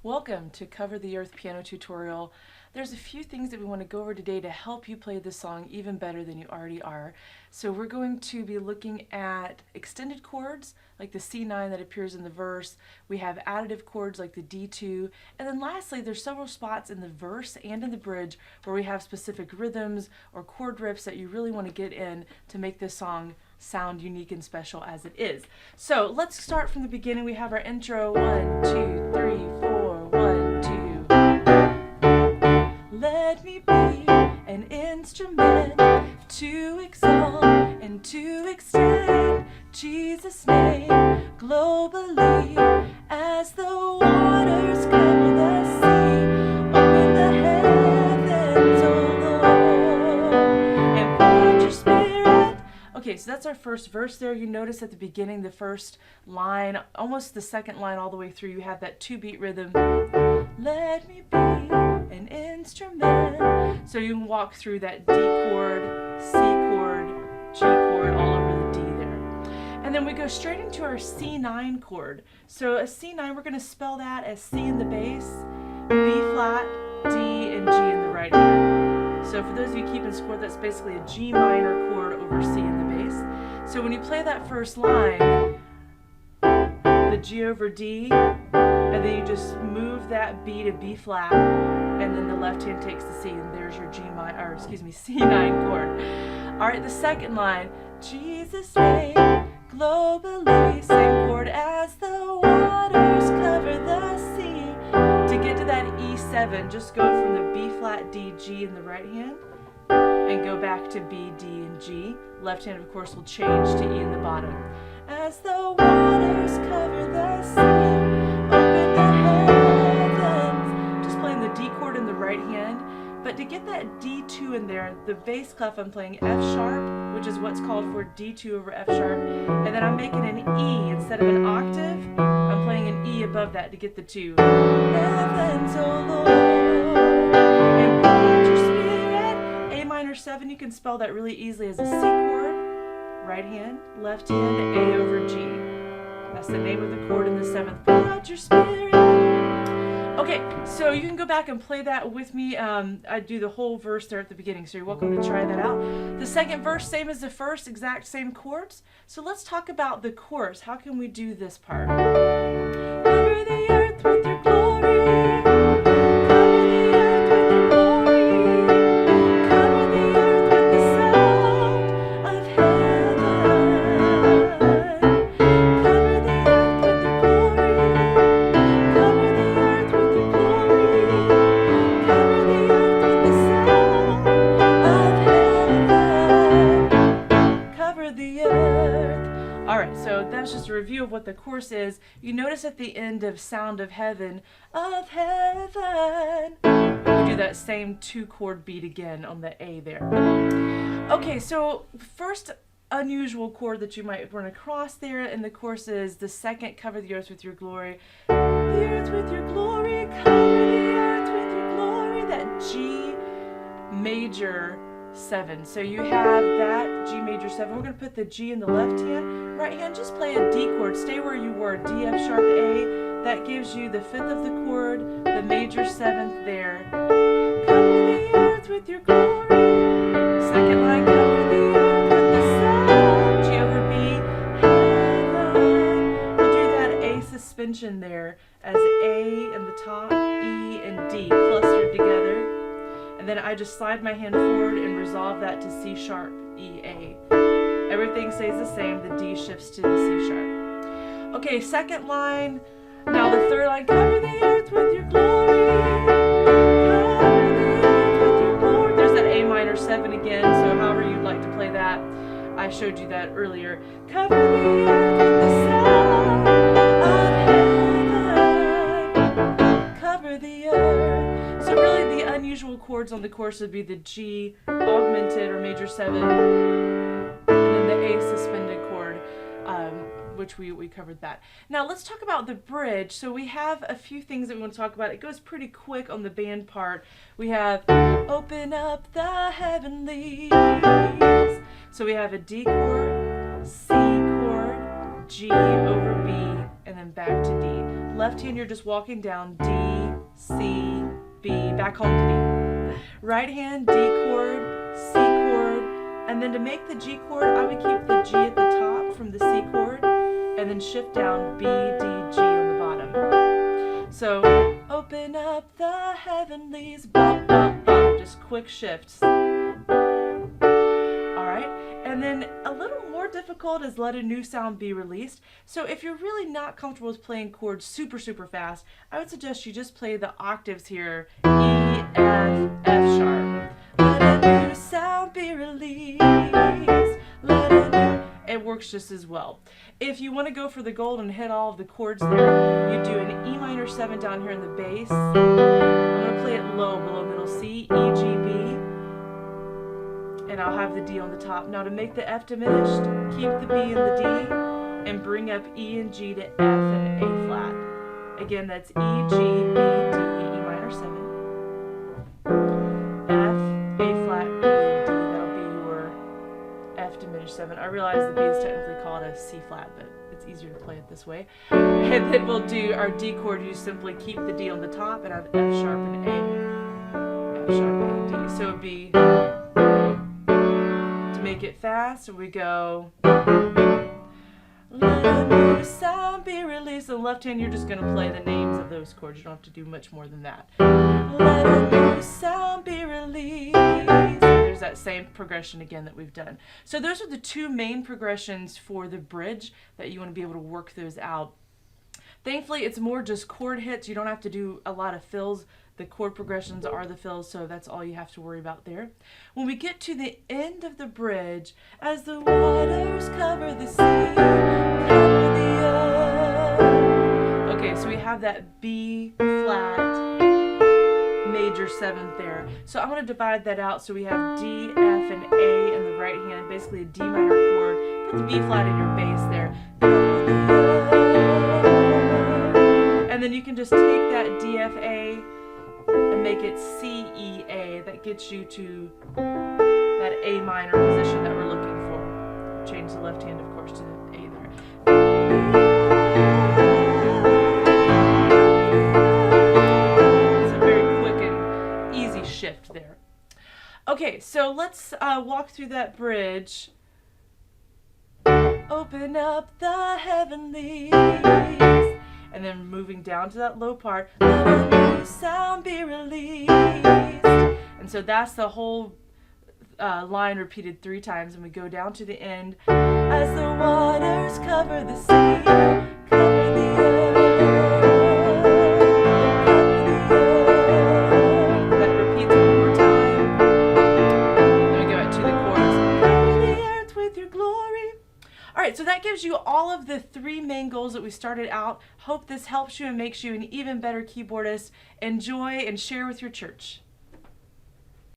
Welcome to Cover the Earth piano tutorial. There's a few things that we want to go over today to help you play this song even better than you already are. So we're going to be looking at extended chords like the C9 that appears in the verse. We have additive chords like the D2. And then lastly, there's several spots in the verse and in the bridge where we have specific rhythms or chord riffs that you really want to get in to make this song sound unique and special as it is. So let's start from the beginning. We have our intro, 1, 2, 3, 4, 1, 2. Let me be an instrument to exalt and to extend Jesus' name globally as the waters cover the sea. Open the heavens, oh Lord, and pour out your spirit. Okay, so that's our first verse there. You notice at the beginning, the first line, almost the second line all the way through, you have that 2-beat rhythm. Let me be an instrument. So you can walk through that D chord, C chord, G chord, all over the D there. And then we go straight into our C9 chord. So a C9, we're going to spell that as C in the bass, B flat, D, and G in the right hand. So for those of you keeping score, that's basically a G minor chord over C in the bass. So when you play that first line, the G over D, and then you just move that B to B flat, and then the left hand takes the C, and there's your C9 chord. All right, the second line, Jesus' name globally, same chord as the waters cover the sea. To get to that E7, just go from the B flat, D, G in the right hand, and go back to B, D, and G. Left hand, of course, will change to E in the bottom. As the waters cover the sea, open the heavens. Just playing the D chord in the right hand. But to get that D2 in there, the bass clef, I'm playing F sharp, which is what's called for D2 over F sharp. And then I'm making an E instead of an octave. I'm playing an E above that to get the 2. Heavens, oh Lord, and pour out your spirit. A minor 7, you can spell that really easily as a C chord. Right hand, left hand, A over G. That's the name of the chord in the 7th. Pour out your spirit. Okay, so you can go back and play that with me. I do the whole verse there at the beginning, so you're welcome to try that out. The second verse, same as the first, exact same chords. So let's talk about the chorus. How can we do this part? Cover the earth with your glory. Just a review of what the chorus is. You notice at the end of Sound of Heaven, we do that same 2-chord beat again on the A there. Okay, so first unusual chord that you might run across there in the chorus is the second, cover the earth with your glory. The earth with your glory, cover the earth with your glory. That G major 7. So you have that G major 7. We're going to put the G in the left hand. Right hand, just play a D chord. Stay where you were. D, F sharp, A. That gives you the 5th of the chord, the major 7th there. Cover the earth with your glory. Second line, cover the earth with the sound. G over B, heaven. We'll do that A suspension there as A in the top, E and D clustered together. And then I just slide my hand forward and resolve that to C sharp, E, A. Everything stays the same, the D shifts to the C sharp. Okay, second line. Now the third line, cover the earth with your glory. Cover the earth with your glory. There's that A minor 7 again, so however you'd like to play that. I showed you that earlier. Cover the earth with the sound of heaven. Cover the earth. So really the unusual chords on the chorus would be the G augmented or major 7, and then the A suspended chord, which we covered that. Now let's talk about the bridge. So we have a few things that we want to talk about. It goes pretty quick on the band part. We have open up the heavenlies. So we have a D chord, C chord, G over B, and then back to D. Left hand, you're just walking down D, C, B, back home to D. Right hand, D chord, C chord, and then to make the G chord, I would keep the G at the top from the C chord, and then shift down B, D, G on the bottom. So, open up the heavenlies, bump, bump, bump, just quick shifts. And then a little more difficult is let a new sound be released. So if you're really not comfortable with playing chords super fast, I would suggest you just play the octaves here, E, F, F sharp. Let a new sound be released. Let a new... It works just as well. If you want to go for the gold and hit all of the chords there, you do an E minor 7 down here in the bass. I'm going to play it low, below middle C, E, G, B. And I'll have the D on the top. Now to make the F diminished, keep the B and the D, and bring up E and G to F and A flat. Again, that's E, G, B, D, E minor 7, F, A flat, E, and D. That'll be your F diminished 7. I realize the B is technically called a C flat, but it's easier to play it this way. And then we'll do our D chord. You simply keep the D on the top and have F sharp and A, F sharp, A, D. So it'd be... Make it fast, we go. Let a new sound be released. On the left hand, you're just going to play the names of those chords. You don't have to do much more than that. Let a new sound be released. There's that same progression again that we've done. So those are the two main progressions for the bridge that you want to be able to work those out. Thankfully, it's more just chord hits. You don't have to do a lot of fills. The chord progressions are the fills, so that's all you have to worry about there. When we get to the end of the bridge, as the waters cover the sea, cover the earth. Okay, so we have that B flat major 7th there. So I'm going to divide that out so we have D, F, and A in the right hand, basically a D minor chord. Put the B flat in your bass there. Cover the earth. And then you can just take that D, F, A, and make it C, E, A. That gets you to that A minor position that we're looking for. Change the left hand, of course, to the A there. It's a very quick and easy shift there. Okay, so let's walk through that bridge. Open up the heavenlies. And then moving down to that low part, let a new sound be released. And so that's the whole line repeated 3 times, and we go down to the end. As the waters cover the sea, cover the earth, cover the earth. That repeats 1 more time. Then we go back to the chorus. Cover the earth with your glory. Alright, so that gives you all of the 3 main goals that we started out. Hope this helps you and makes you an even better keyboardist. Enjoy and share with your church.